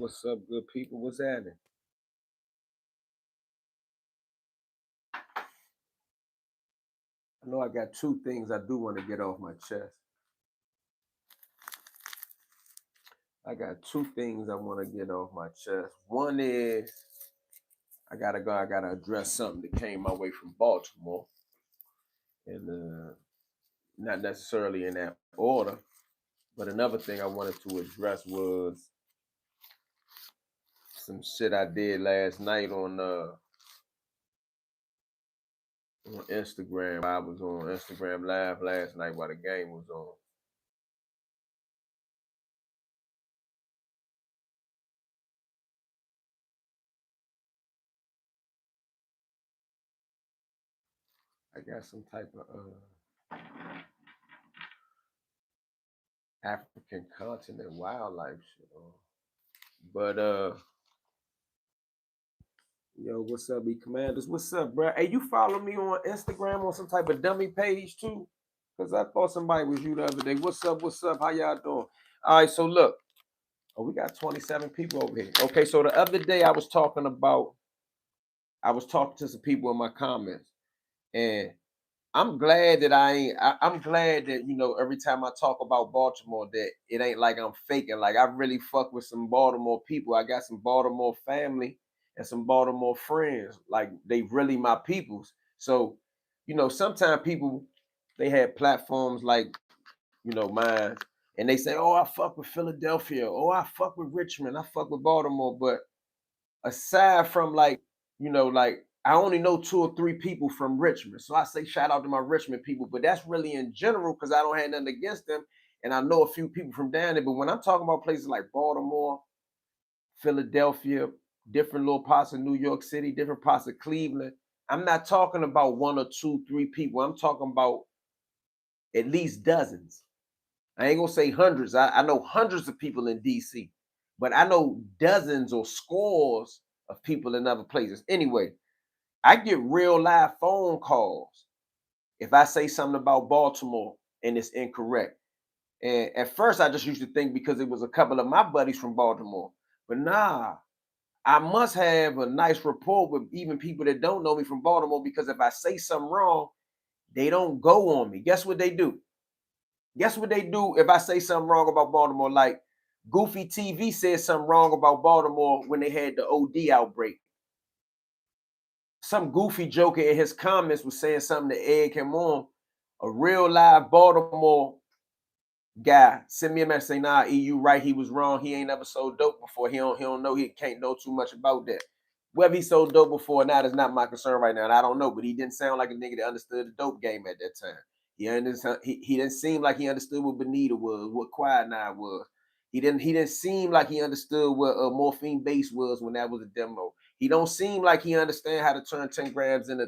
What's up, good people? What's happening? I know I got two things I do want to get off my chest. I got two things I want to get off my chest. One is I gotta address something that came my way from Baltimore. And not necessarily in that order. But another thing I wanted to address was some shit I did last night on Instagram. I was on Instagram Live last night while the game was on. I got some type of African continent wildlife shit on. But yo, what's up, B Commanders? What's up, bro? Hey, you follow me on Instagram on some type of dummy page too? Cause I thought somebody was you the other day. What's up? What's up? How y'all doing? All right, so look. Oh, we got 27 people over here. Okay, so the other day I was talking to some people in my comments, and I'm glad that I'm glad that every time I talk about Baltimore that it ain't like I'm faking. Like I really fuck with some Baltimore people. I got some Baltimore family and some Baltimore friends. Like they really my peoples. So, sometimes people they have platforms like mine, and they say, "Oh, I fuck with Philadelphia. Oh, I fuck with Richmond. I fuck with Baltimore." But aside from like I only know two or three people from Richmond. So I say shout out to my Richmond people, but that's really in general because I don't have nothing against them. And I know a few people from down there. But when I'm talking about places like Baltimore, Philadelphia, different little parts of New York City, different parts of Cleveland, I'm not talking about one or two, three people. I'm talking about at least dozens. I ain't gonna say hundreds. I know hundreds of people in DC, but I know dozens or scores of people in other places. Anyway, I get real live phone calls if I say something about Baltimore and it's incorrect. And at first, I just used to think because it was a couple of my buddies from Baltimore, but nah, I must have a nice rapport with even people that don't know me from Baltimore because if I say something wrong, they don't go on me. Guess what they do? Guess what they do if I say something wrong about Baltimore? Like Goofy TV said something wrong about Baltimore when they had the OD outbreak. Some goofy joker in his comments was saying something to egg him on. A real live Baltimore guy sent me a message saying, "Nah, EU right, he was wrong. He ain't never sold dope before. He don't know. He can't know too much about that. Whether he sold dope before or not is not my concern right now. And I don't know, but he didn't sound like a nigga that understood the dope game at that time. He didn't seem like he understood what Bonita was, what Quiet Nine was. He didn't seem like he understood what morphine base was when that was a demo. He don't seem like he understand how to turn 10 grams into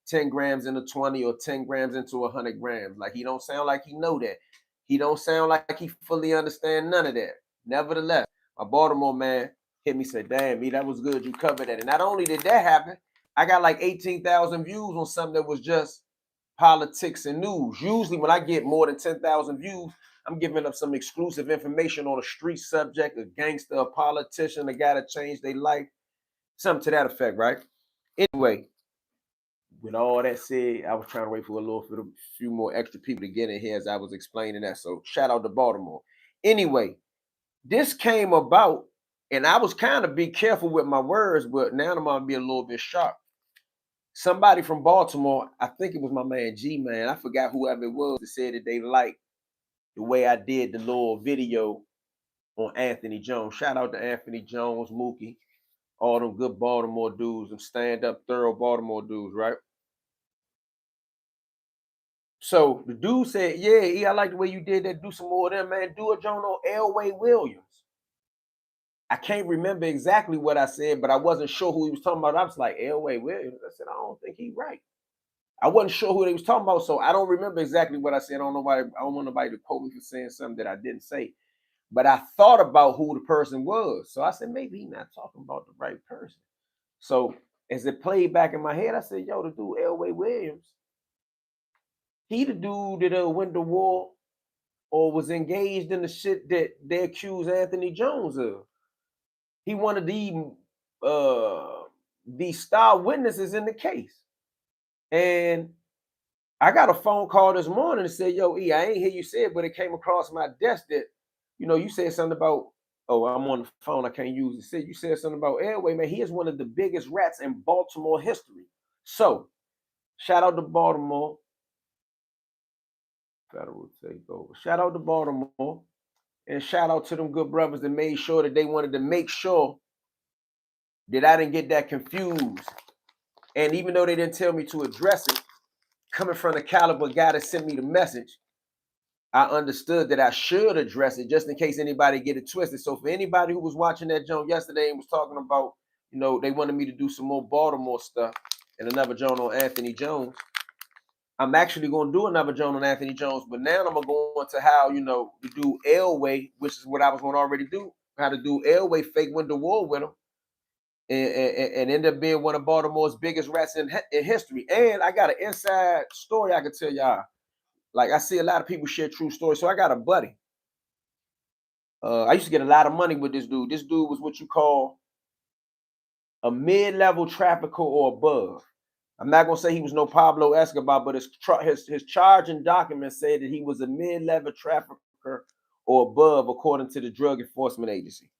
10 grams into 20 or 10 grams into 100 grams. Like he don't sound like he know that. He don't sound like he fully understand none of that. Nevertheless, my Baltimore man hit me, said, "Damn, me, that was good. You covered that." And not only did that happen, I got like 18,000 views on something that was just politics and news. Usually when I get more than 10,000 views, I'm giving up some exclusive information on a street subject, a gangster, a politician, a guy that changed their life, something to that effect, right? Anyway, with all that said, I was trying to wait for a few more extra people to get in here as I was explaining that. So shout out to Baltimore. Anyway, this came about, and I was kind of be careful with my words, but now I'm gonna be a little bit sharp. Somebody from Baltimore, I think it was my man G Man, I forgot whoever it was, that said that they liked the way I did the little video on Anthony Jones. Shout out to Anthony Jones, Mookie, all them good Baltimore dudes, them stand-up, thorough Baltimore dudes, right? So the dude said, "Yeah, I like the way you did that. Do some more of them, man. Do a joint on Elway Williams." I can't remember exactly what I said, but I wasn't sure who he was talking about. I was like, "Elway Williams." I said, "I don't think he's right." I wasn't sure who they was talking about, so I don't remember exactly what I said. I don't want nobody to quote me for saying something that I didn't say. But I thought about who the person was. So I said, maybe he's not talking about the right person. So as it played back in my head, I said, yo, the dude Elway Williams, he the dude that went to war or was engaged in the shit that they accused Anthony Jones of. he one of the star witnesses in the case. And I got a phone call this morning and said, yo, E, I ain't hear you say it, but it came across my desk that, you said something about, oh, I'm on the phone, I can't use it. You said something about Elway, man. He is one of the biggest rats in Baltimore history. So, shout out to Baltimore. Federal takeover. Shout out to Baltimore. And shout out to them good brothers that made sure that they wanted to make sure that I didn't get that confused. And even though they didn't tell me to address it, coming from the caliber guy that sent me the message, I understood that I should address it just in case anybody get it twisted. So for anybody who was watching that joint yesterday and was talking about, they wanted me to do some more Baltimore stuff and another joint on Anthony Jones, I'm actually going to do another joint on Anthony Jones, but now I'm going to go into how, to do Elway, which is what I was going to already do, how to do Elway fake win the war with him and end up being one of Baltimore's biggest rats in history. And I got an inside story I can tell y'all. Like, I see a lot of people share true stories. So I got a buddy. I used to get a lot of money with this dude. This dude was what you call a mid-level trafficker or above. I'm not going to say he was no Pablo Escobar, but his charging documents said that he was a mid-level trafficker or above, according to the Drug Enforcement Agency.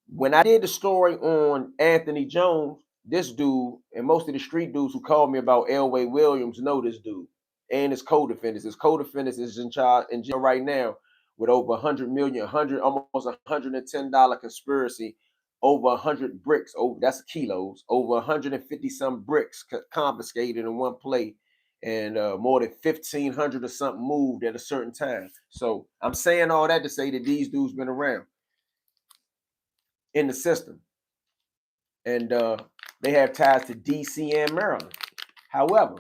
When I did the story on Anthony Jones, this dude, and most of the street dudes who called me about Elway Williams know this dude and his co-defendants. His co-defendants is in jail right now with over 100 million, almost $110 conspiracy, over 100 bricks. Oh, that's kilos. Over 150 some bricks confiscated in one play, and more than 1,500 or something moved at a certain time. So I'm saying all that to say that these dudes been around in the system, and they have ties to DC and Maryland. However,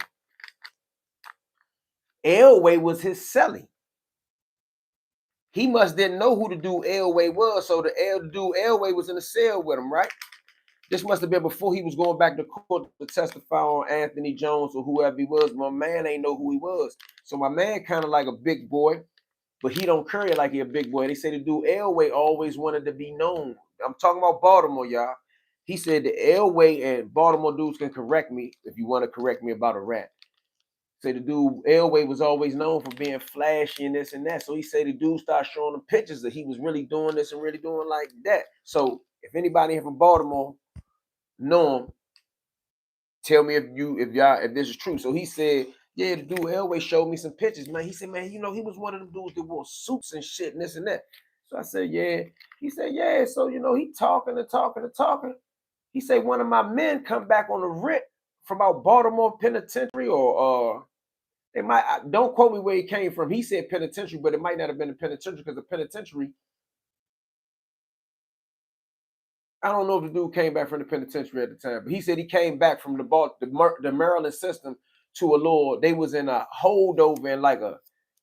Elway was his celly. He must didn't know who the dude Elway was, so the dude Elway was in the cell with him, right? This must have been before he was going back to court to testify on Anthony Jones or whoever he was. My man ain't know who he was. So my man kind of like a big boy, but he don't carry it like he a big boy. They say the dude Elway always wanted to be known. I'm talking about Baltimore, y'all. He said the Elway and Baltimore dudes can correct me if you want to correct me about a rat. Say the dude Elway was always known for being flashy and this and that. So he said the dude started showing him pictures that he was really doing this and really doing like that. So if anybody here from Baltimore know him, tell me if this is true. So he said, yeah, the dude Elway showed me some pictures, man. He said, man, he was one of them dudes that wore suits and shit and this and that. So I said, yeah. He said, yeah. So, he talking and talking and talking. He said, one of my men come back on the writ from out Baltimore Penitentiary or they might, don't quote me where he came from. He said penitentiary, but it might not have been a penitentiary because the penitentiary, I don't know if the dude came back from the penitentiary at the time, but he said he came back from the Maryland system to a little, they was in a holdover and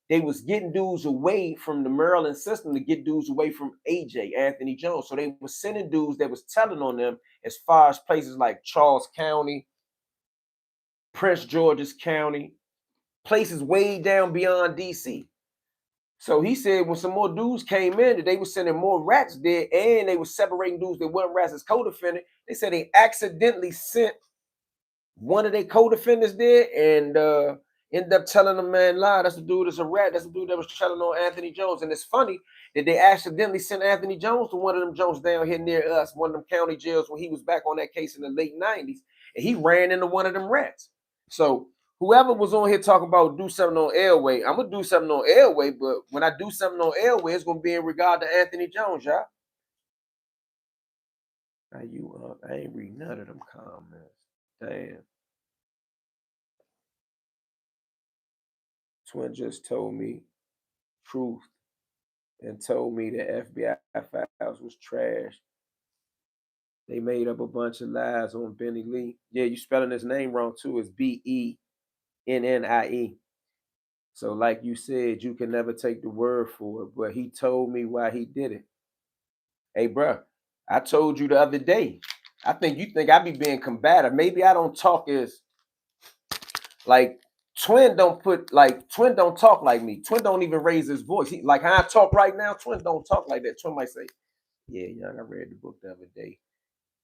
they was getting dudes away from the Maryland system to get dudes away from AJ, Anthony Jones. So they was sending dudes that was telling on them as far as places like Charles County, Prince George's County, places way down beyond DC. So he said when some more dudes came in, that they were sending more rats there, and they were separating dudes that weren't rats as co-defendant. They said they accidentally sent one of their co-defendants there and ended up telling them, man, lie, that's the dude that's a rat. That's the dude that was telling on Anthony Jones. And it's funny that they accidentally sent Anthony Jones to one of them Jones down here near us, one of them county jails when he was back on that case in the late 90s. And he ran into one of them rats. So whoever was on here talking about do something on Elway, I'm going to do something on Elway, but when I do something on Elway, it's going to be in regard to Anthony Jones, y'all. Now I ain't reading none of them comments. Damn. Twin just told me truth and told me that FBI files was trash. They made up a bunch of lies on Benny Lee. Yeah, you spelling his name wrong too. It's Bennie. So like you said, you can never take the word for it, but he told me why he did it. Hey, bro, I told you the other day, I think you think I be being combative. Maybe I don't talk as, like, Twin don't talk like me. Twin don't even raise his voice. Like how I talk right now, Twin don't talk like that. Twin might say, Yeah, young, I read the book the other day.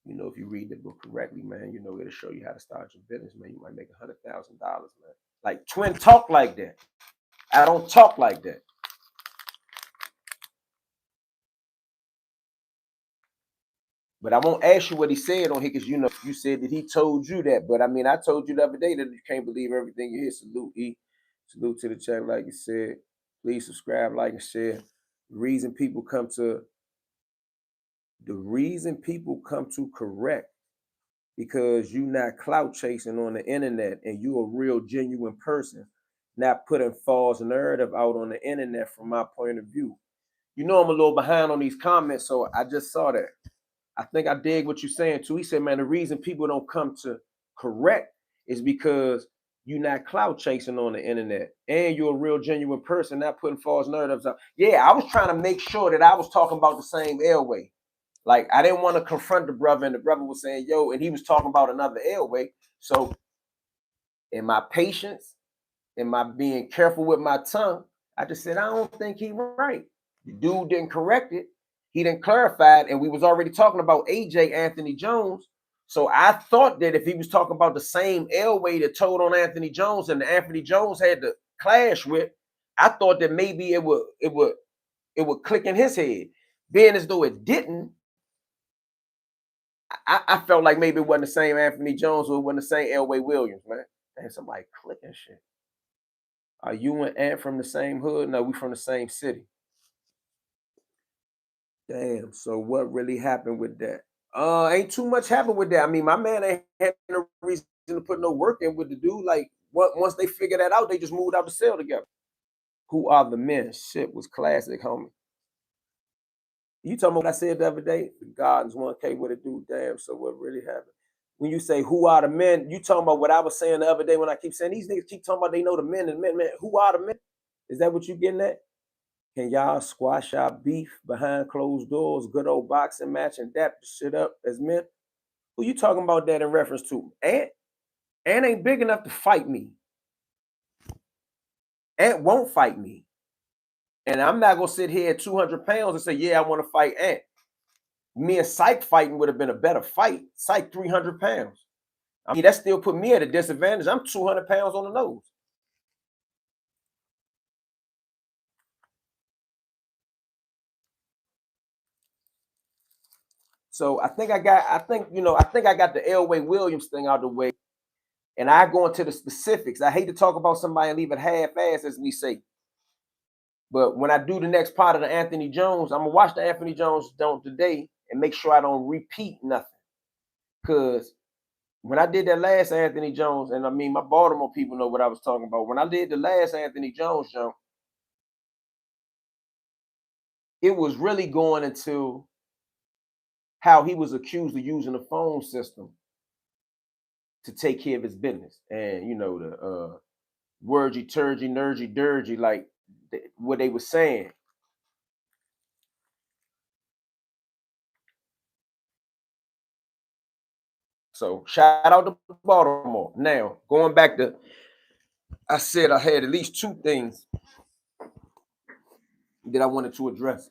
You know, if you read the book correctly, man, you know it'll show you how to start your business, man. You might make $100,000, man. Like Twin talk like that. I don't talk like that. But I won't ask you what he said on here because you know you said that he told you that. But I mean, I told you the other day that you can't believe everything you hear. Salute, E. Salute to the chat, like you said. Please subscribe, like, and share. The reason people come to correct because you not clout chasing on the internet and you a real genuine person, not putting false narrative out on the internet from my point of view. You know I'm a little behind on these comments, so I just saw that. I think I dig what you're saying too. He said, man, the reason people don't come to correct is because you're not clout chasing on the internet and you're a real genuine person, not putting false narratives out. Yeah, I was trying to make sure that I was talking about the same Elway. Like I didn't want to confront the brother, and the brother was saying, yo, and he was talking about another Elway. So in my patience, in my being careful with my tongue, I just said, I don't think he right. The dude didn't correct it. He didn't clarify it. And we was already talking about AJ Anthony Jones. So I thought that if he was talking about the same Elway that told on Anthony Jones and Anthony Jones had to clash with, I thought that maybe it would click in his head. Being as though it didn't, I felt like maybe it wasn't the same Anthony Jones or it wasn't the same Elway Williams, man. And somebody clicking shit. Are you and Ant from the same hood? No, we from the same city. Damn. So what really happened with that? Ain't too much happened with that. I mean, my man ain't had no reason to put no work in with the dude. Like, once they figured that out, they just moved out the cell together. Who are the men? Shit was classic, homie. You talking about what I said the other day? The Gardens 1K with a dude. Damn. So what really happened? When you say who are the men, you talking about what I was saying the other day when I keep saying these niggas keep talking about they know the men and men. Who are the men? Is that what you getting at? Can y'all squash our beef behind closed doors? Good old boxing match and dap the shit up as men? Who you talking about that in reference to? Ant? Ant ain't big enough to fight me. Ant won't fight me. And I'm not gonna sit here at 200 pounds and say, yeah, I want to fight Ant. Me and Psych fighting would have been a better fight. Psych 300 pounds. I mean, that still put me at a disadvantage. I'm 200 pounds on the nose. So I think I got the Elway Williams thing out of the way. And I go into the specifics. I hate to talk about somebody and leave it half-assed, as we say. But when I do the next part of the Anthony Jones, I'm gonna watch the Anthony Jones today and make sure I don't repeat nothing. Because when I did that last Anthony Jones, and I mean my Baltimore people know what I was talking about. When I did the last Anthony Jones jump, it was really going into how he was accused of using the phone system to take care of his business. And you know, the worgy, turgy, nergy, dirgy, like what they were saying. So shout out to Baltimore. Now, going back to, I said I had at least two things that I wanted to address.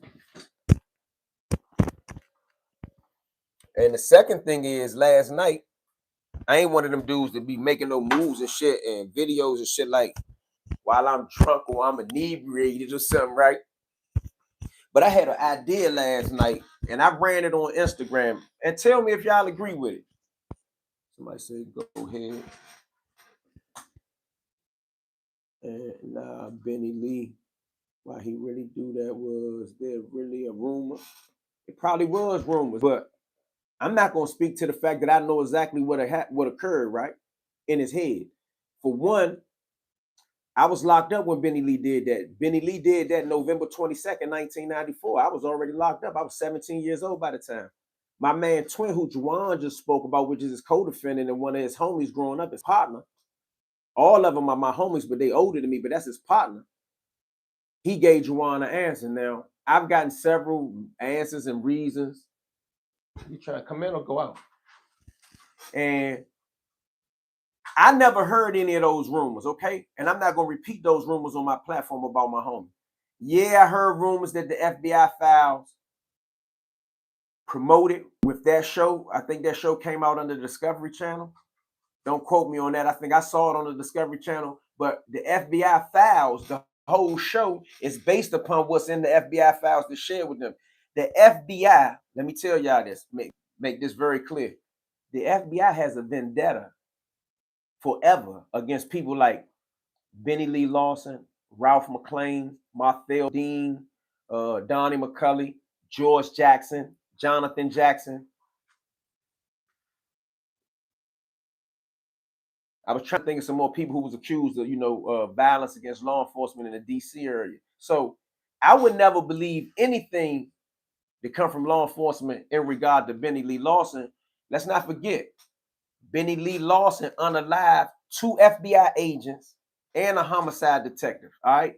And the second thing is last night, I ain't one of them dudes that be making no moves and shit and videos and shit like while I'm drunk or I'm inebriated or something, right? But I had an idea last night and I ran it on Instagram. And tell me if y'all agree with it. Somebody said, go ahead. And Benny Lee, why he really do that was there really a rumor? It probably was rumors, but I'm not going to speak to the fact that I know exactly what occurred, right, in his head. For one, I was locked up when Benny Lee did that. Benny Lee did that November 22nd, 1994. I was already locked up. I was 17 years old by the time. My man Twin, who Juwan just spoke about, which is his co-defendant and one of his homies growing up, his partner. All of them are my homies, but they older than me, but that's his partner. He gave Juwan an answer. Now, I've gotten several answers and reasons. You trying to come in or go out? And I never heard any of those rumors, okay? And I'm not going to repeat those rumors on my platform about my homie. Yeah, I heard rumors that the FBI files promoted with that show. I think that show came out on the Discovery Channel. Don't quote me on that. I think I saw it on the Discovery Channel. But the FBI files, the whole show is based upon what's in the FBI files to share with them. The FBI, let me tell y'all this, make this very clear. The FBI has a vendetta forever against people like Benny Lee Lawson, Ralph McClain, Marthel Dean, Donnie McCulley, George Jackson, Jonathan Jackson. I was trying to think of some more people who was accused of, violence against law enforcement in the D.C. area. So I would never believe anything that come from law enforcement in regard to Benny Lee Lawson. Let's not forget, Benny Lee Lawson unalived 2 FBI agents and a homicide detective. All right.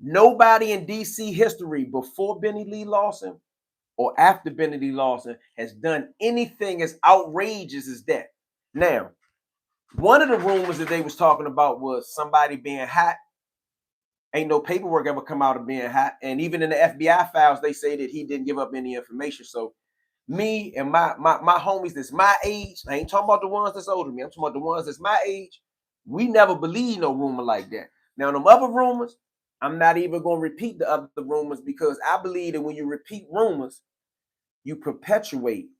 Nobody in DC history before Benny Lee Lawson or after Benny Lee Lawson has done anything as outrageous as that. Now, one of the rumors that they was talking about was somebody being hot. Ain't no paperwork ever come out of being hot. And even in the FBI files, they say that he didn't give up any information. So me and my homies that's my age, I ain't talking about the ones that's older than me, I'm talking about the ones that's my age, we never believe no rumor like that. Now, them other rumors, I'm not even going to repeat the other rumors because I believe that when you repeat rumors, you perpetuate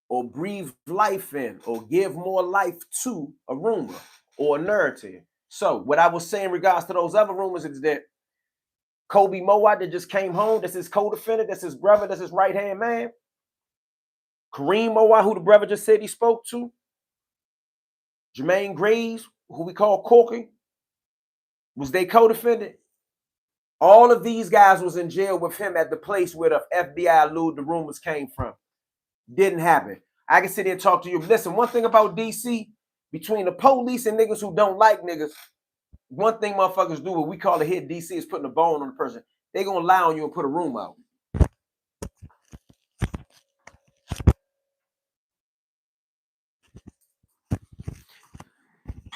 or breathe life in or give more life to a rumor or a narrative. So what I was saying in regards to those other rumors is that Kobe Mowat that just came home, that's his co-defendant, that's his brother, that's his right-hand man. Kareem Mowat, who the brother just said he spoke to. Jermaine Graves, who we call Corky, was they co-defendant. All of these guys was in jail with him at the place where the FBI allude the rumors came from. Didn't happen. I can sit here and talk to you. Listen, one thing about DC, between the police and niggas who don't like niggas, one thing motherfuckers do, what we call a hit DC, is putting a bone on the person. They gonna lie on you and put a room out.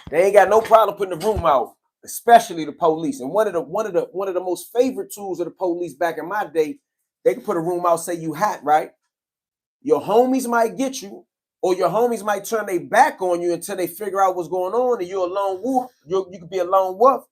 They ain't got no problem putting the room out, especially the police. And one of the most favorite tools of the police back in my day, they can put a room out, say you hot, right? Your homies might get you, or your homies might turn their back on you until they figure out what's going on, and you're a lone wolf. You could be a lone wolf,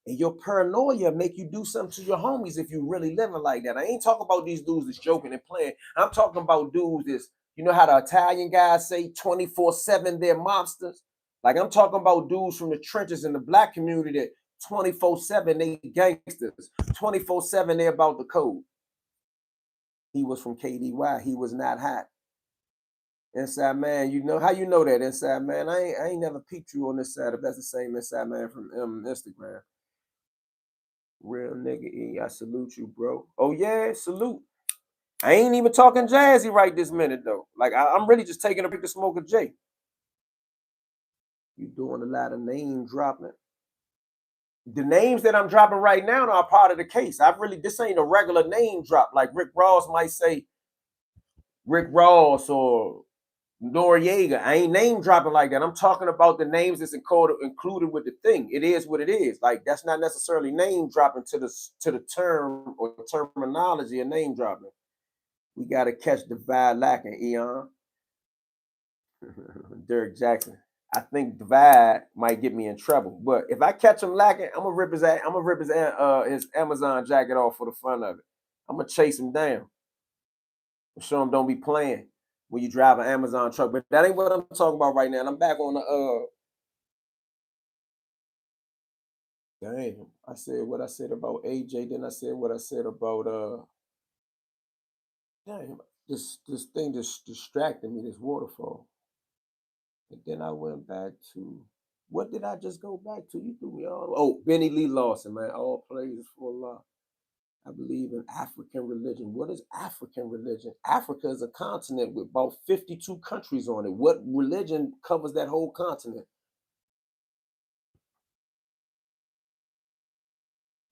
and your paranoia make you do something to your homies if you really living like that. I ain't talking about these dudes that's joking and playing. I'm talking about dudes that's, you know how the Italian guys say 24/7 they're mobsters? Like I'm talking about dudes from the trenches in the black community that 24/7 they gangsters, 24/7 they about the code. He was from KDY. He was not hot. Inside man, you know how you know that inside man. I ain't never peeped you on this side. If that's the same inside man from Instagram. Real nigga E, I salute you, bro. Oh yeah, salute. I ain't even talking jazzy right this minute though. Like I'm really just taking a pic to smoke a J. You doing a lot of name dropping. The names that I'm dropping right now are part of the case. This ain't a regular name drop. Like Rick Ross might say Rick Ross or Noriega. I ain't name dropping like that. I'm talking about the names that's included with the thing. It is what it is. Like that's not necessarily name dropping to the term or terminology of name dropping. We gotta catch Divide lacking, Eon. Derek Jackson. I think Divide might get me in trouble, but if I catch him lacking, I'm gonna rip his Amazon jacket off for the fun of it. I'm gonna chase him down. Show him don't be playing when you drive an Amazon truck. But that ain't what I'm talking about right now. And I'm back on the damn. I said what I said about AJ, then I said what I said about damn, this thing just distracted me, this waterfall. And then I went back to what did I just go back to? You threw me all. Oh, Benny Lee Lawson, man. All praise for Allah. I believe in African religion. What is African religion? Africa is a continent with about 52 countries on it. What religion covers that whole continent?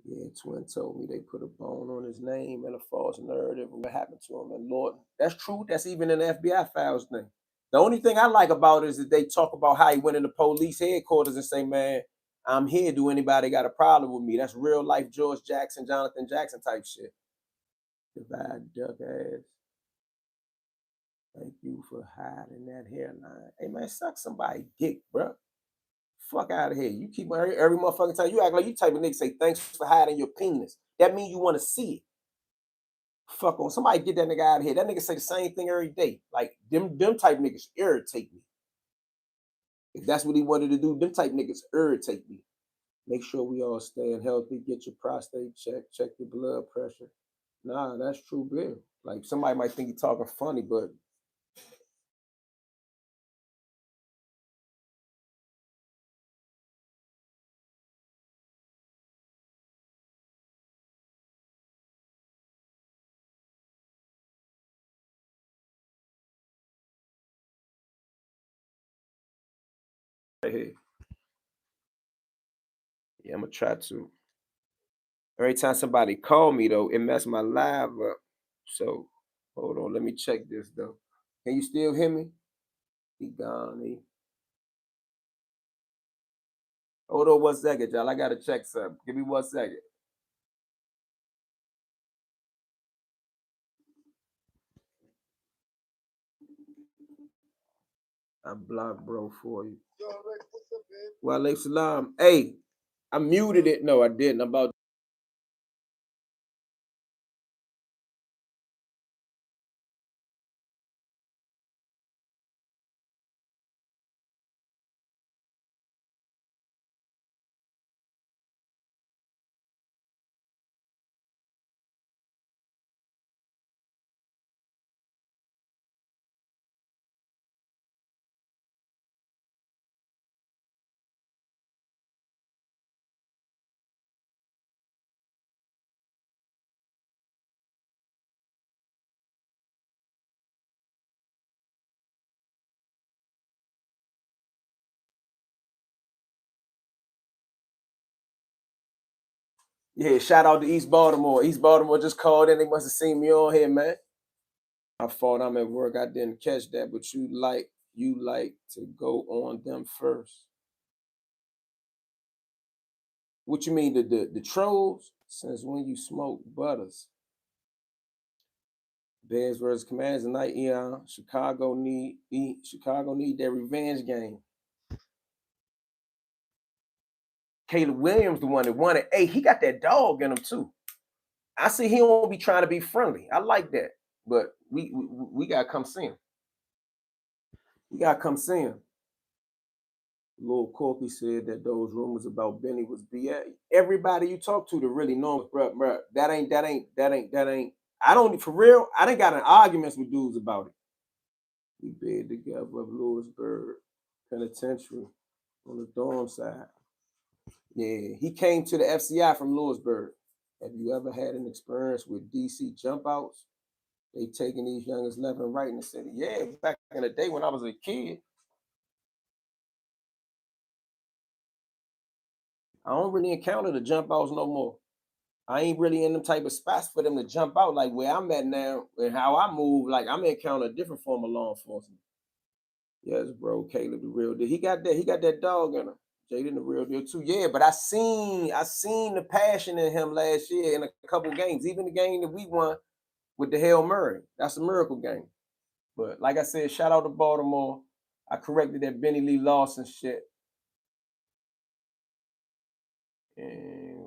Yeah, Twin told me they put a bone on his name and a false narrative of what happened to him. And Lord, that's true. That's even an FBI files thing. The only thing I like about it is that they talk about how he went into police headquarters and say, man, I'm here. Do anybody got a problem with me? That's real life George Jackson, Jonathan Jackson type shit. Divide duck ass. for hiding that hairline. Hey man, suck somebody dick, bro. Fuck out of here. You keep every motherfucking time you act like you type of nigga say thanks for hiding your penis. That means you want to see it. Fuck on. Somebody get that nigga out of here. That nigga say the same thing every day. Like them type niggas irritate me. If that's what he wanted to do, them type niggas irritate me. Make sure we all staying healthy. Get your prostate checked. Check your blood pressure. Nah, that's true, Bill. Like somebody might think you're talking funny, but hey, yeah, I'm gonna try to. Every time somebody call me though, it mess my live up. So hold on, let me check this though. Can you still hear me? He gone. Hold on 1 second, y'all. I gotta check something. Give me 1 second. I blocked bro for you. Yo, Rex, what's up, man? Well, Alaikum salam. Hey, I muted it. No, I didn't. I'm about. Yeah, shout out to East Baltimore. East Baltimore just called in. They must have seen me on here, man. My fault. I'm at work. I didn't catch that, but you like to go on them first. What you mean the trolls? Since when you smoke butters? Bears versus Commanders tonight. Yeah, Chicago need their revenge game. Caleb Williams, the one that won it. Hey, he got that dog in him too. I see he won't be trying to be friendly. I like that, but we gotta come see him. We gotta come see him. Lil Corky said that those rumors about Benny was BS. Everybody you talk to that really know, bro, that ain't. I don't for real. I didn't got in arguments with dudes about it. We bed together of Lewisburg Penitentiary on the dorm side. Yeah, he came to the FCI from Lewisburg. Have you ever had an experience with DC jump outs? They taking these youngers left and right in the city. Yeah, back in the day when I was a kid. I don't really encounter the jump outs no more. I ain't really in them type of spots for them to jump out like where I'm at now and how I move. Like I'm encounter a different form of law enforcement. Yes, bro, Caleb the real deal. He got that dog in him. Jaden the real deal too. Yeah, but I seen the passion in him last year in a couple games. Even the game that we won with the Hail Murray. That's a miracle game. But like I said, shout out to Baltimore. I corrected that Benny Lee Lawson shit. And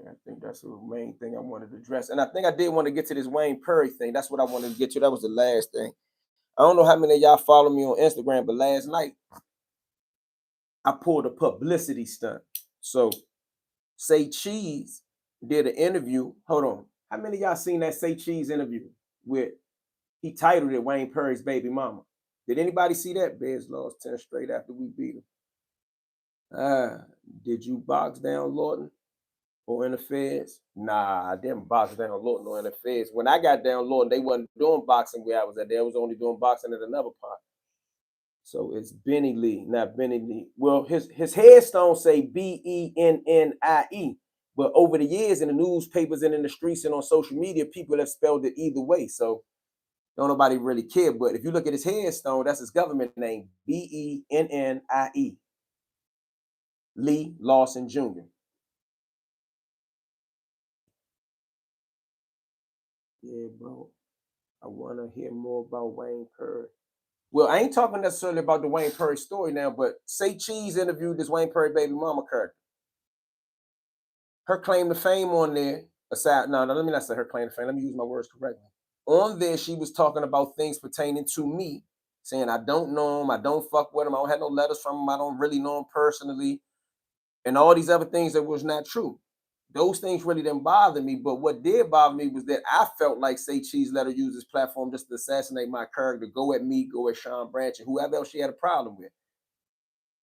I think that's the main thing I wanted to address. And I think I did want to get to this Wayne Perry thing. That's what I wanted to get to. That was the last thing. I don't know how many of y'all follow me on Instagram, but last night I pulled a publicity stunt. So Say Cheese did an interview. Hold on. How many of y'all seen that Say Cheese interview with, he titled it Wayne Perry's Baby Mama? Did anybody see that? Bears lost 10 straight after we beat them. Did you box down Lawton or in the feds? Nah, I didn't box down Lawton or in the feds. When I got down Lawton, they wasn't doing boxing where I was at. They was only doing boxing at another part. So it's Benny Lee, not Benny Lee. Well, his headstone say Bennie, but over the years in the newspapers and in the streets and on social media, people have spelled it either way. So don't nobody really care. But if you look at his headstone, that's his government name, Bennie, Lee Lawson Jr. Yeah, bro. I want to hear more about Wayne Perry. Well, I ain't talking necessarily about the Wayne Perry story now, but Say Cheese interviewed this Wayne Perry baby mama character. Her claim to fame on there, aside, no, let me not say her claim to fame. Let me use my words correctly. On there, she was talking about things pertaining to me, saying I don't know him, I don't fuck with him, I don't have no letters from him, I don't really know him personally, and all these other things that was not true. Those things really didn't bother me, but what did bother me was that I felt like Say Cheese let her use this platform just to assassinate my character, go at me, go at Sean Branch, and whoever else she had a problem with.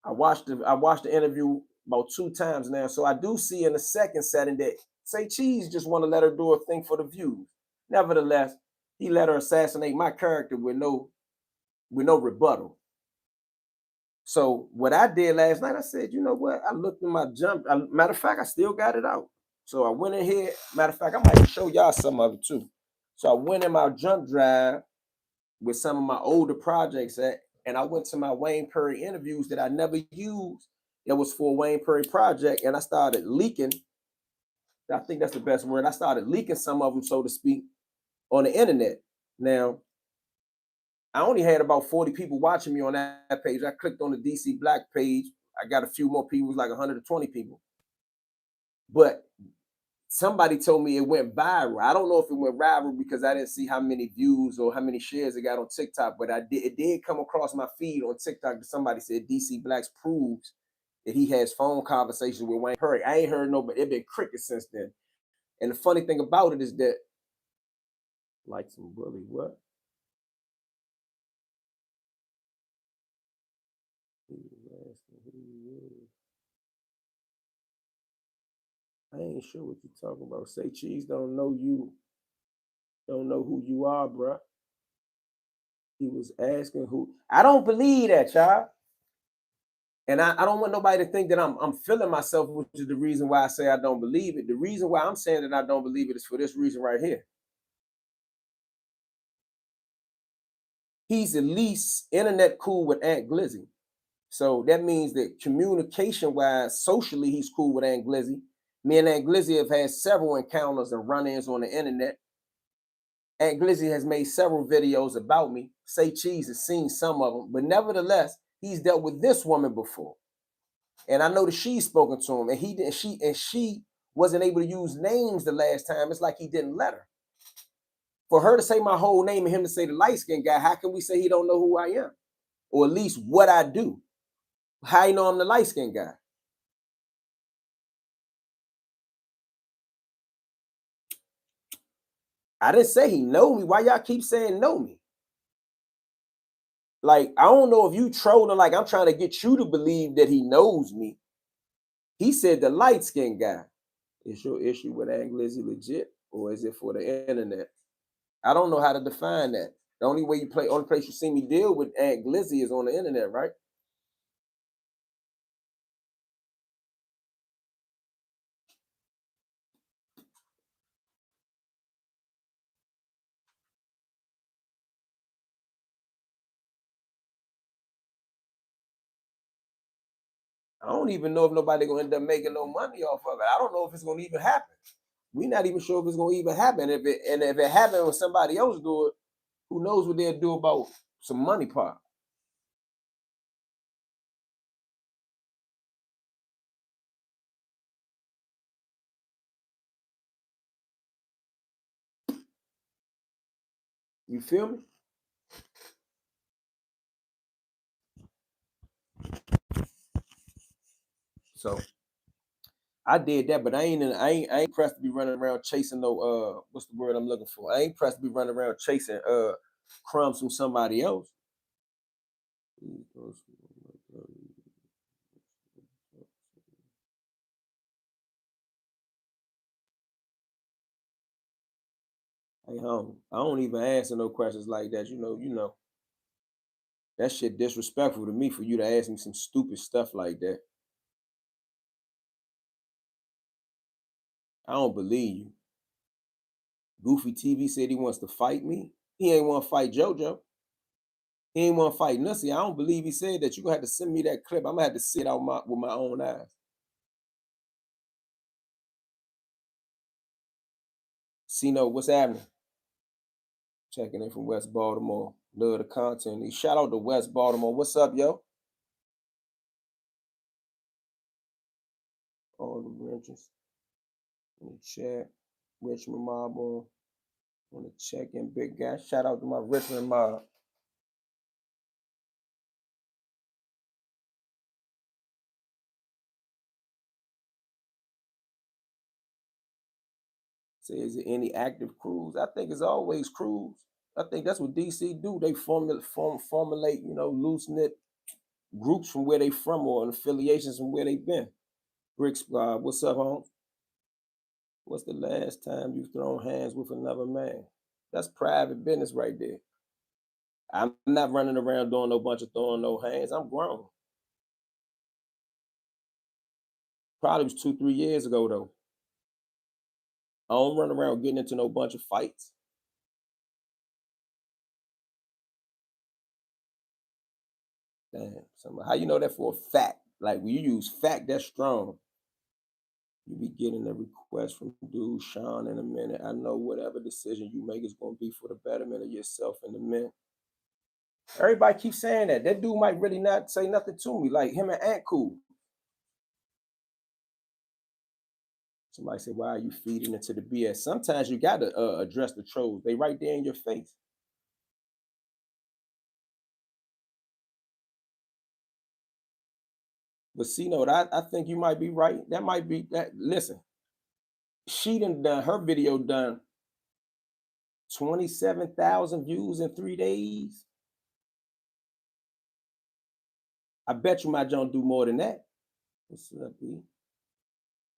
I watched the interview about 2 times now, so I do see in the second setting that Say Cheese just want to let her do a thing for the views. Nevertheless, he let her assassinate my character with no rebuttal. So what I did last night, I said, you know what? I looked in my jump. Matter of fact, I still got it out. So I went in here. Matter of fact, I might show y'all some of it too. So I went in my jump drive with some of my older projects at, and I went to my Wayne Perry interviews that I never used. That was for a Wayne Perry project, and I started leaking. I think that's the best word. I started leaking some of them, so to speak, on the internet. Now, I only had about 40 people watching me on that page. I clicked on the DC Black page. I got a few more people, it was like 120 people. But somebody told me it went viral. I don't know if it went viral because I didn't see how many views or how many shares it got on TikTok, but it did come across my feed on TikTok that somebody said DC Blacks proves that he has phone conversations with Wayne Perry. I ain't heard nobody, it been cricket since then. And the funny thing about it is that, like some bully, what? I ain't sure what you're talking about. Say Cheese don't know you. Don't know who you are, bruh. He was asking who. I don't believe that, y'all. And I don't want nobody to think that I'm feeling myself, which is the reason why I say I don't believe it. The reason why I'm saying that I don't believe it is for this reason right here. He's at least internet cool with Aunt Glizzy. So that means that communication-wise, socially, he's cool with Aunt Glizzy. Me and Aunt Glizzy have had several encounters and run-ins on the internet. Aunt Glizzy has made several videos about me. Say Cheese has seen some of them, but nevertheless, he's dealt with this woman before. And I know that she's spoken to him, and she wasn't able to use names the last time. It's like he didn't let her. For her to say my whole name and him to say the light-skinned guy, how can we say he don't know who I am? Or at least what I do? How you know I'm the light-skinned guy? I didn't say he know me. Why y'all keep saying know me? Like, I don't know if you trolling like I'm trying to get you to believe that he knows me. He said the light-skinned guy. Is your issue with Aunt Glizzy legit, or is it for the internet? I don't know how to define that. The only place you see me deal with Aunt Glizzy is on the internet, right? I don't even know if nobody gonna end up making no money off of it. I don't know if it's gonna even happen. We're not even sure if it's gonna even happen. If it happened when somebody else do it, who knows what they'll do about some money part. You feel me? So I did that, but I ain't pressed to be running around chasing no what's the word I'm looking for? I ain't pressed to be running around chasing crumbs from somebody else. Hey, I don't even answer no questions like that. You know that shit disrespectful to me for you to ask me some stupid stuff like that. I don't believe you. Goofy TV said he wants to fight me. He ain't want to fight JoJo. He ain't want to fight Nussy. I don't believe he said that. You gonna have to send me that clip. I'm gonna have to see it out with my own eyes. See, no, what's happening? Checking in from West Baltimore. Love the content. Shout out to West Baltimore. What's up, yo? All the wrenches in the chat. Richmond Mob on the check in. Big guy. Shout out to my Richmond Mob. Say, is there any active crews? I think it's always crews. I think that's what DC do. They formulate, loose knit groups from where they from or affiliations from where they been. Brick Squad, what's up, home? What's the last time you've thrown hands with another man? That's private business right there. I'm not running around doing no bunch of throwing no hands. I'm grown. Probably was 2-3 years ago though. I don't run around getting into no bunch of fights. Damn, how you know that for a fact? Like when you use fact, that's strong. You be getting a request from dude Sean in a minute. I know whatever decision you make is gonna be for the betterment of yourself in a minute. Everybody keeps saying that. That dude might really not say nothing to me. Like him and Ant cool. Somebody say, why are you feeding into the BS? Sometimes you gotta address the trolls. They right there in your face. But see, no, I think you might be right. That might be that. Listen, she done her video done 27,000 views in 3 days. I bet you my John do more than that. What's up, B?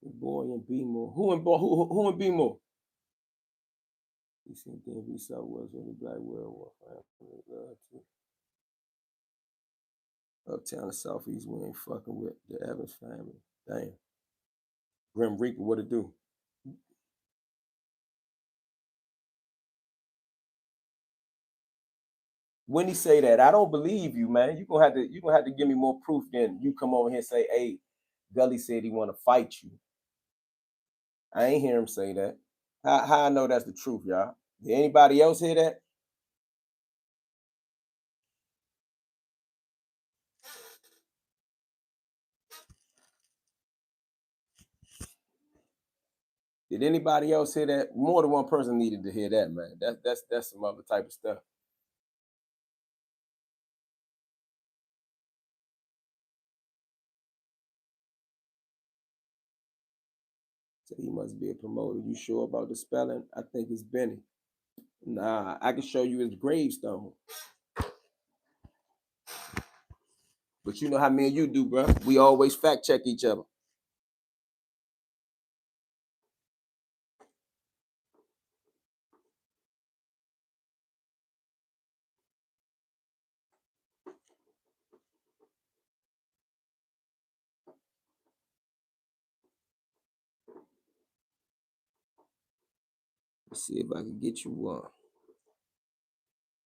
Boy and B more. Who and B more? You seen DMV Southwest in the Black World War. Uptown and Southeast, we ain't fucking with the Evans family. Damn. Grim Reaper, what it do? When he say that, I don't believe you, man. You gonna have to give me more proof than you come over here and say, hey, Gully said he want to fight you. I ain't hear him say that. How I know that's the truth, y'all? Did anybody else hear that? Did anybody else hear that? More than one person needed to hear that, man. That's some other type of stuff. So he must be a promoter. You sure about the spelling? I think it's Benny. Nah, I can show you his gravestone. But you know how me and you do, bro. We always fact check each other. Let's see if I can get you one.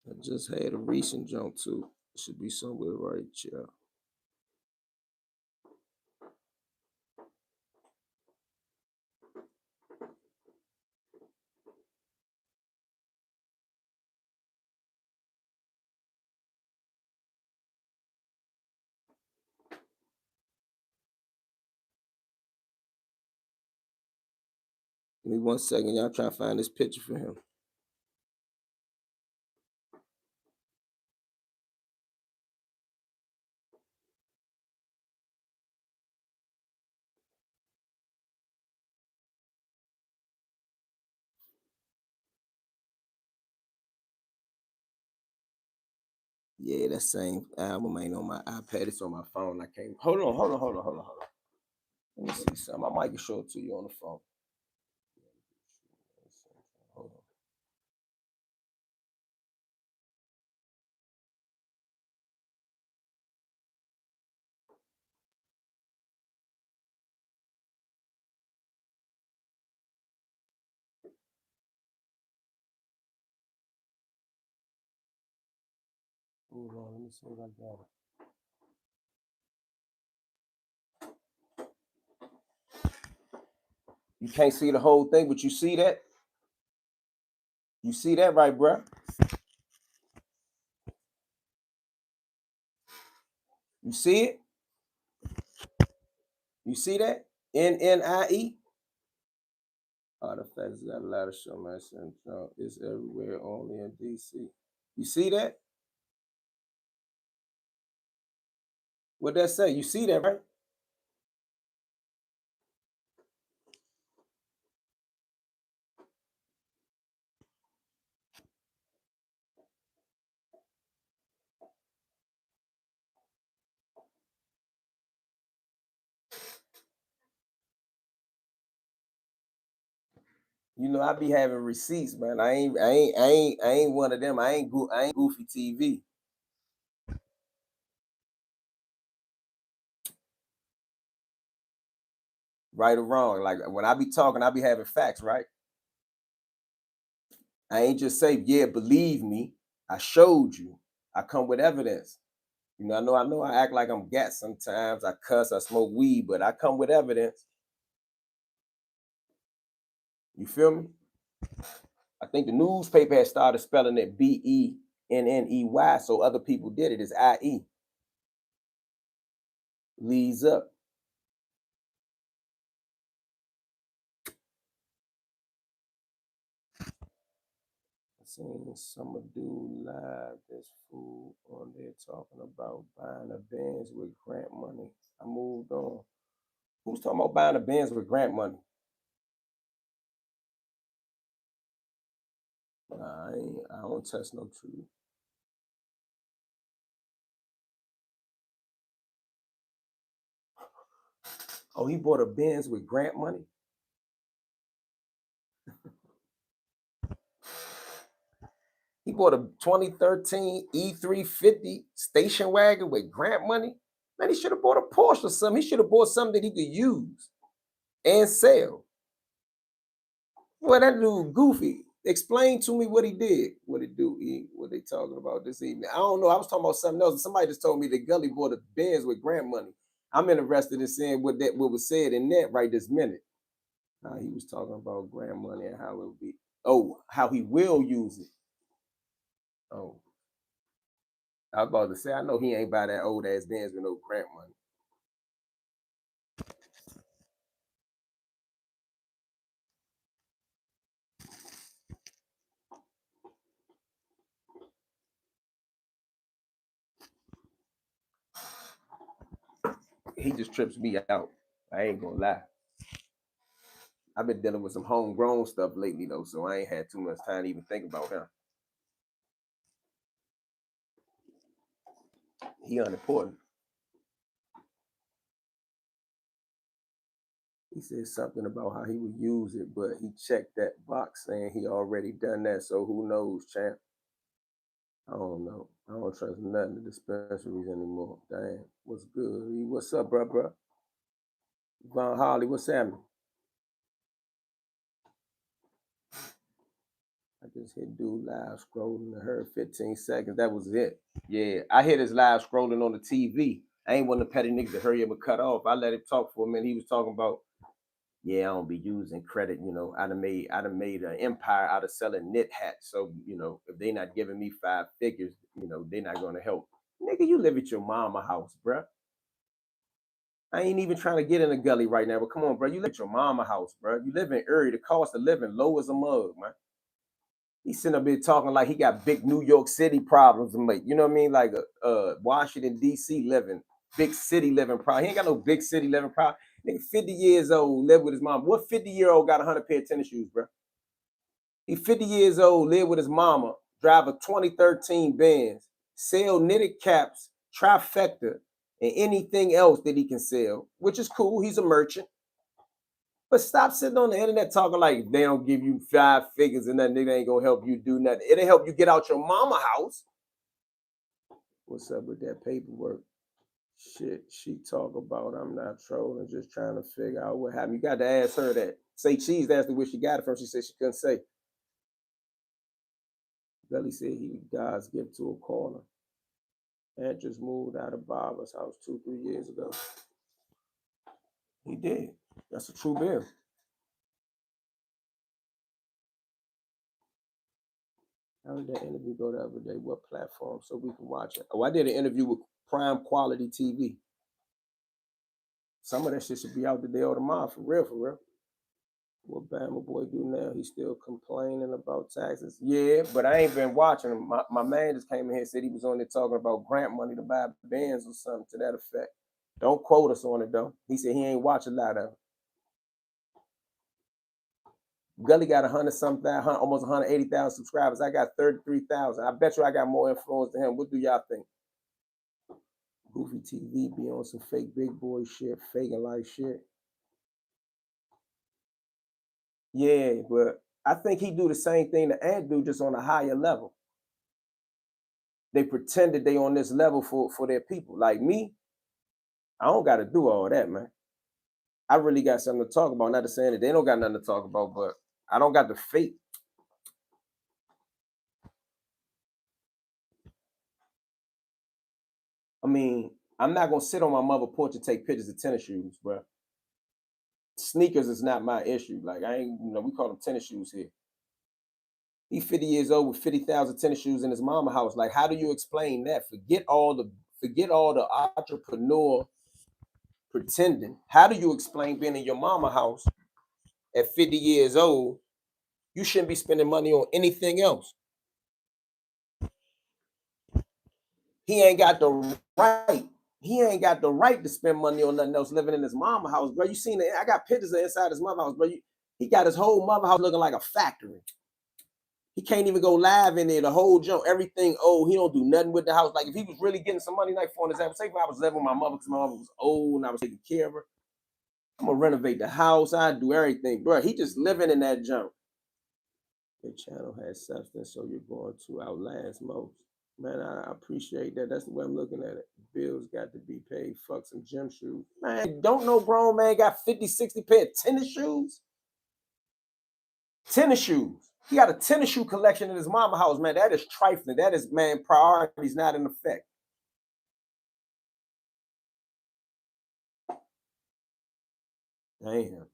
I just had a recent jump too. It should be somewhere right here. Give me 1 second, y'all try to find this picture for him. Yeah, that same album ain't on my iPad. It's on my phone. I can't. Hold on. Let me see something. I might can show it to you on the phone. Hold on. Hold on. Let me see if I got it. You can't see the whole thing, but you see that? You see that right, bruh? You see it? You see that? NNIE? Artifacts got a lot of showman syndrome. It's everywhere, only in DC. You see that? What that say? You see that, right? You know, I be having receipts, man. I ain't one of them. I ain't goofy TV. Right or wrong. Like when I be talking, I be having facts, right? I ain't just say, yeah, believe me. I showed you. I come with evidence. You know, I know I act like I'm gat sometimes. I cuss, I smoke weed, but I come with evidence. You feel me? I think the newspaper had started spelling it Benney, so other people did it. It's IE. Leads up. I seen some dude live this fool on there talking about buying a Benz with grant money. I moved on. Who's talking about buying a Benz with grant money? Nah, I don't touch no tree. Oh, he bought a Benz with grant money? He bought a 2013 E350 station wagon with grant money? Man, he should have bought a Porsche or something. He should have bought something that he could use and sell. Well, that dude goofy. Explain to me what he did. What it do? What they talking about this evening? I don't know. I was talking about something else. Somebody just told me that Gully bought a Benz with grant money. I'm interested in seeing what was said in that right this minute. He was talking about grant money and how it would be. Oh, how he will use it. Oh, I was about to say, I know he ain't buy that old ass Benz with no grant money. He just trips me out. I ain't gonna lie. I've been dealing with some homegrown stuff lately though, so I ain't had too much time to even think about him. He unimportant. He said something about how he would use it, but he checked that box saying he already done that. So who knows, champ? I don't know. I don't trust nothing to dispensaries anymore. Damn. What's good? What's up, bro? Von Harley, what's happening? I just hit dude live scrolling and heard 15 seconds. That was it. Yeah, I hit his live scrolling on the TV. I ain't one of the petty niggas to hurry up and cut off. I let him talk for a minute. He was talking about, yeah, I don't be using credit. You know, I'd have made an empire out of selling knit hats. So, you know, if they not giving me 5 figures, you know, they're not gonna help. Nigga, you live at your mama house, bruh. I ain't even trying to get in the gully right now, but come on, bro. You live at your mama house, bro. You live in Erie. The cost of living low as a mug, man. He's sitting up here talking like he got big New York City problems to make. You know what I mean? Like a Washington, D.C. living, big city living problem. He ain't got no big city living problem. Nigga, 50 years old, live with his mom. What 50-year-old got 100 pair of tennis shoes, bro? He 50 years old, live with his mama, drive a 2013 Benz, sell knitted caps, trifecta, and anything else that he can sell, which is cool. He's a merchant. But stop sitting on the internet talking like they don't give you 5 figures and that nigga ain't gonna help you do nothing. It'll help you get out your mama house. What's up with that paperwork? Shit, she talk about I'm not trolling, just trying to figure out what happened. You got to ask her that. Say Cheese asked her where she got it from. She said she couldn't say. Gully said he God's gift to a corner. And just moved out of Barber's house 2-3 years ago. He did. That's a true bill. How did that interview go the other day? What platform so we can watch it? Oh, I did an interview with Prime Quality TV. Some of that shit should be out today or tomorrow, for real, for real. What Bama boy do now? He's still complaining about taxes. Yeah, but I ain't been watching him. My man just came in here and said he was on there talking about grant money to buy bands or something to that effect. Don't quote us on it though. He said he ain't watch a lot of it. Gully got 100-something, almost 180,000 subscribers. I got 33,000. I bet you I got more influence than him. What do y'all think? Goofy TV be on some fake big boy shit, faking like shit. Yeah, but I think he do the same thing the Ant do, just on a higher level. They pretended they on this level for their people. Like me, I don't got to do all that, man. I really got something to talk about. Not to saying that they don't got nothing to talk about, but I don't got the fake. I mean, I'm not gonna sit on my mother porch and take pictures of tennis shoes, bro. Sneakers is not my issue. Like I ain't, we call them tennis shoes here. He's 50 years old with 50,000 tennis shoes in his mama house. Like, how do you explain that? Forget all the entrepreneur pretending. How do you explain being in your mama house at 50 years old? You shouldn't be spending money on anything else. He ain't got the right. He ain't got the right to spend money on nothing else living in his mama house, bro. You seen it? I got pictures of inside his mother house, bro. He got his whole mother house looking like a factory. He can't even go live in there. The whole junk, everything old. He don't do nothing with the house. Like if he was really getting some money, like for example, say if I was living with my mother because my mother was old and I was taking care of her, I'm gonna renovate the house. I do everything, bro. He just living in that junk. Your channel has substance, so you're going to outlast most. Man, I appreciate that. That's the way I'm looking at it. Bills got to be paid. Fuck some gym shoes. Man, don't no grown man got 50, 60 pair of tennis shoes? Tennis shoes. He got a tennis shoe collection in his mama house, man. That is trifling. That is, man, priorities not in effect. Damn.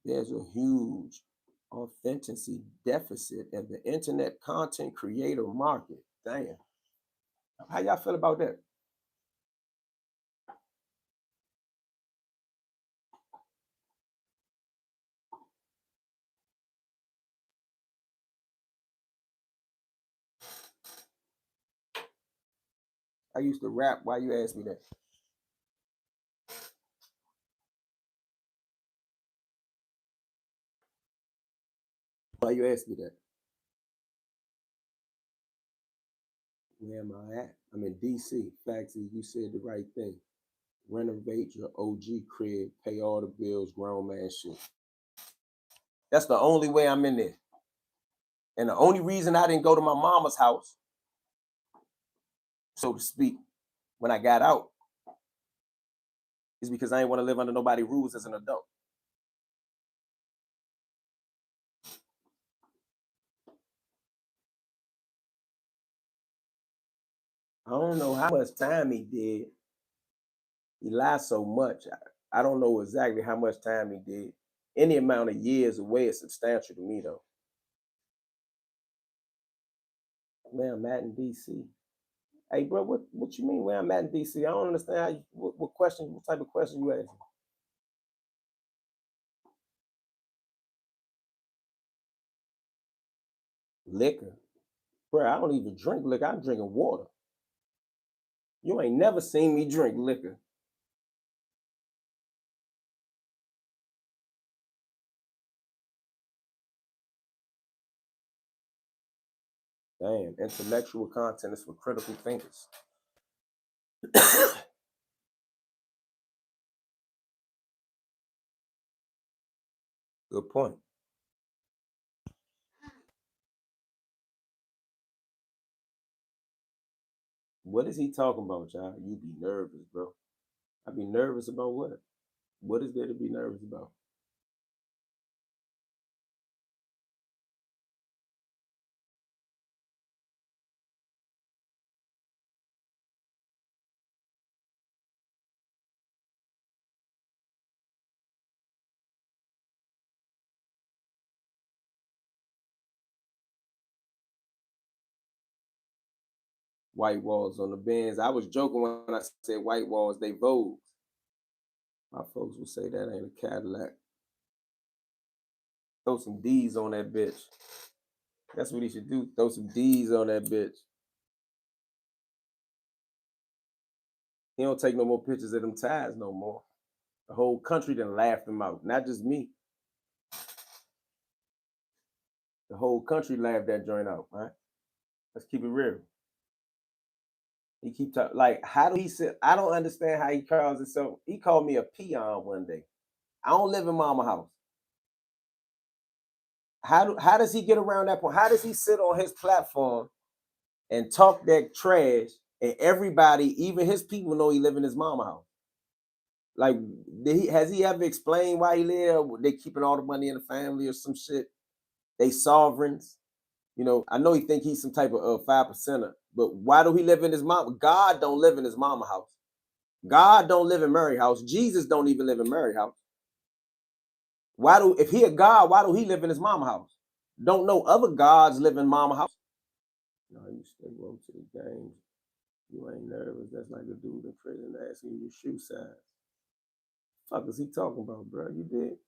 There's a huge authenticity deficit in the internet content creator market. Damn. How y'all feel about that? I used to rap. Why you ask me that? Why you ask me that? Where am I at? I'm in DC. Faxy, you said the right thing. Renovate your OG crib, pay all the bills, grown man shit. That's the only way I'm in there. And the only reason I didn't go to my mama's house, so to speak, when I got out, is because I didn't want to live under nobody's rules as an adult. I don't know how much time he did. He lied so much. I don't know exactly how much time he did. Any amount of years away is substantial to me, though. Where I'm at in DC. Hey, bro, what you mean where I'm at in DC? I don't understand how you, what type of question you asking? Liquor. Bro, I don't even drink liquor. I'm drinking water. You ain't never seen me drink liquor. Damn, intellectual content is for critical thinkers. Good point. What is he talking about, y'all? You be nervous, bro. I be nervous about what? What is there to be nervous about? White walls on the Benz. I was joking when I said white walls, they Vogues. My folks would say that ain't a Cadillac. Throw some D's on that bitch. That's what he should do. Throw some D's on that bitch. He don't take no more pictures of them ties no more. The whole country done laughed him out. Not just me. The whole country laughed that joint out, right? Let's keep it real. He keep talking like, how do he sit? I don't understand how he calls himself. He called me a peon one day. I don't live in mama house. How does he get around that point? How does he sit on his platform and talk that trash and everybody, even his people, know he live in his mama house? Like, has he ever explained why he live? They keeping all the money in the family or some shit? They sovereigns. You know, I know he think he's some type of 5%er, but why do he live in his mama? God don't live in his mama house. God don't live in Mary house. Jesus don't even live in Mary house. If he a God, why do he live in his mama house? Don't know other gods live in mama house. No, you stay woke to the games. You ain't nervous. That's like the dude in prison asking you your shoe size. Fuck is he talking about, bro? You did.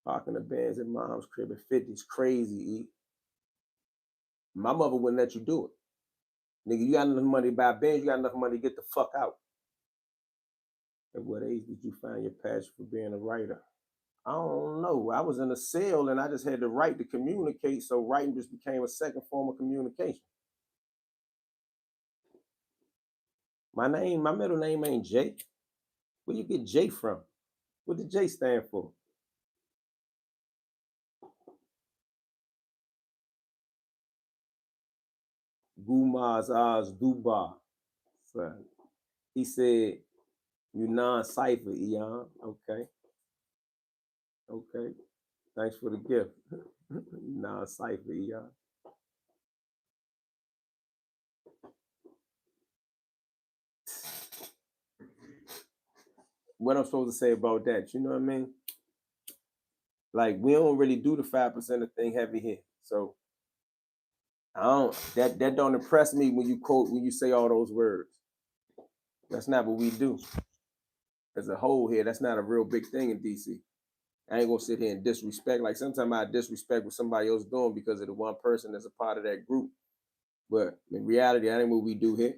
Parking the Benz at mom's crib at 50 is crazy, E. My mother wouldn't let you do it. Nigga, you got enough money to buy a Benz, you got enough money to get the fuck out. At what age did you find your passion for being a writer? I don't know. I was in a cell and I just had to write to communicate, so writing just became a second form of communication. My middle name ain't Jake. Where you get J from? What did J stand for? Gumaz Az Duba. So he said, you non-cipher, Eon. Okay. Okay. Thanks for the gift. Non-cipher, Eon. What I'm supposed to say about that? You know what I mean? Like, we don't really do the 5% thing heavy here. So I don't that don't impress me when you say all those words. That's not what we do. As a whole here, that's not a real big thing in DC. I ain't gonna sit here and disrespect. Like, sometimes I disrespect what somebody else doing because of the one person that's a part of that group. But in reality, that ain't what we do here.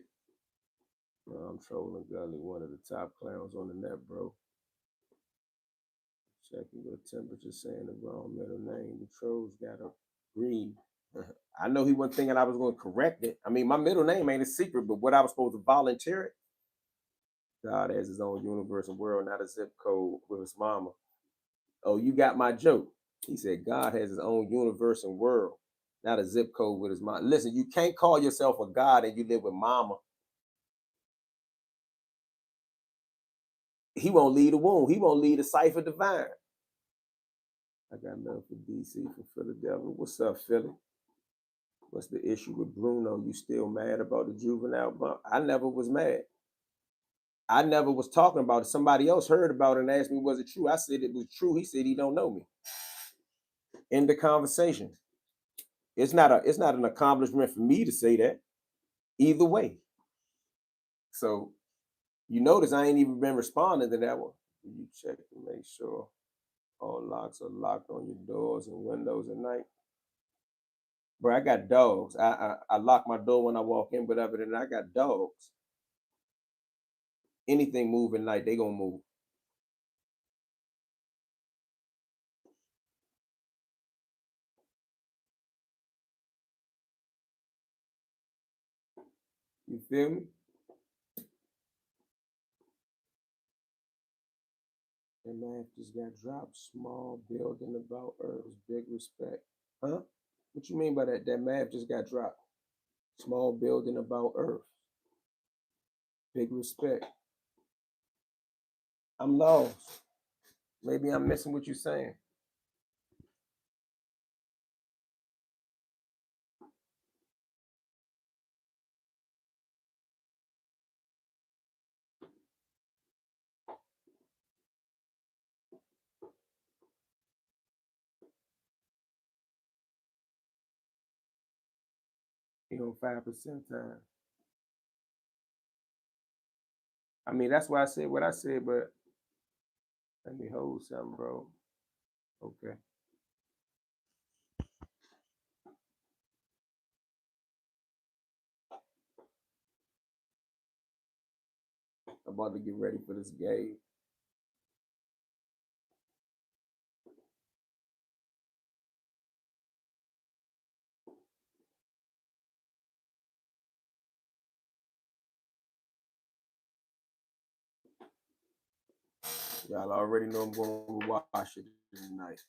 I'm trolling Gully, one of the top clowns on the net, bro. Checking your temperature, saying the wrong middle name. The trolls gotta breathe. I know he wasn't thinking I was going to correct it. I mean, my middle name ain't a secret, but what I was supposed to volunteer it. God has his own universe and world, not a zip code with his mama. Oh, you got my joke. He said God has his own universe and world, not a zip code with his mama. Listen, you can't call yourself a God and you live with mama. He won't lead the womb. He won't lead the cipher divine. I got love for DC, for Philadelphia. What's up, Philly? What's the issue with Bruno? You still mad about the juvenile bump? I never was mad. I never was talking about it. Somebody else heard about it and asked me, was it true? I said it was true. He said he don't know me. End the conversation. It's not an accomplishment for me to say that. Either way. So you notice I ain't even been responding to that one. You check to make sure all locks are locked on your doors and windows at night. Bro, I got dogs. I lock my door when I walk in, whatever, then I got dogs. Anything move at night, they gonna move. You feel me? That math just got dropped. Small building about Earth's big respect. Huh? What you mean by that? That math just got dropped. Small building about Earth. Big respect. I'm lost. Maybe I'm missing what you're saying. You know, 5% time. I mean, that's why I said what I said, but let me hold something, bro. Okay. I'm about to get ready for this game. Y'all already know I'm going to watch it tonight.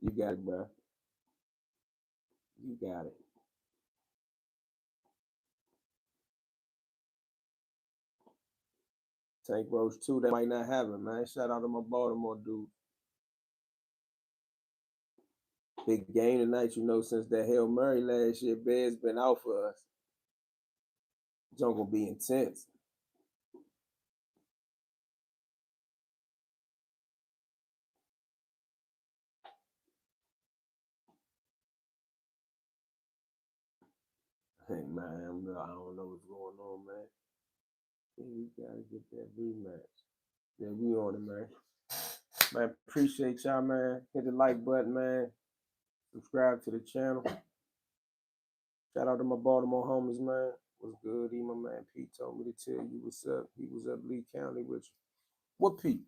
You got it, bro. You got it. Tank Roach 2, that might not have it, man. Shout out to my Baltimore dude. Big game tonight, since that Hail Murray last year, Bears been out for us. It's gonna be intense. Hey man, I don't know what's going on, man. Yeah, we gotta get that rematch. Yeah, we on it, man. Man, appreciate y'all, man. Hit the like button, man. Subscribe to the channel. Shout out to my Baltimore homies, man. What's good? My man Pete told me to tell you what's up. He was up Lee County with you. What Pete?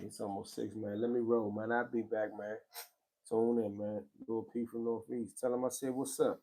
It's almost 6, man. Let me roll, man. I'll be back, man. Tune in, man. Little P from Northeast. Tell him I said, what's up?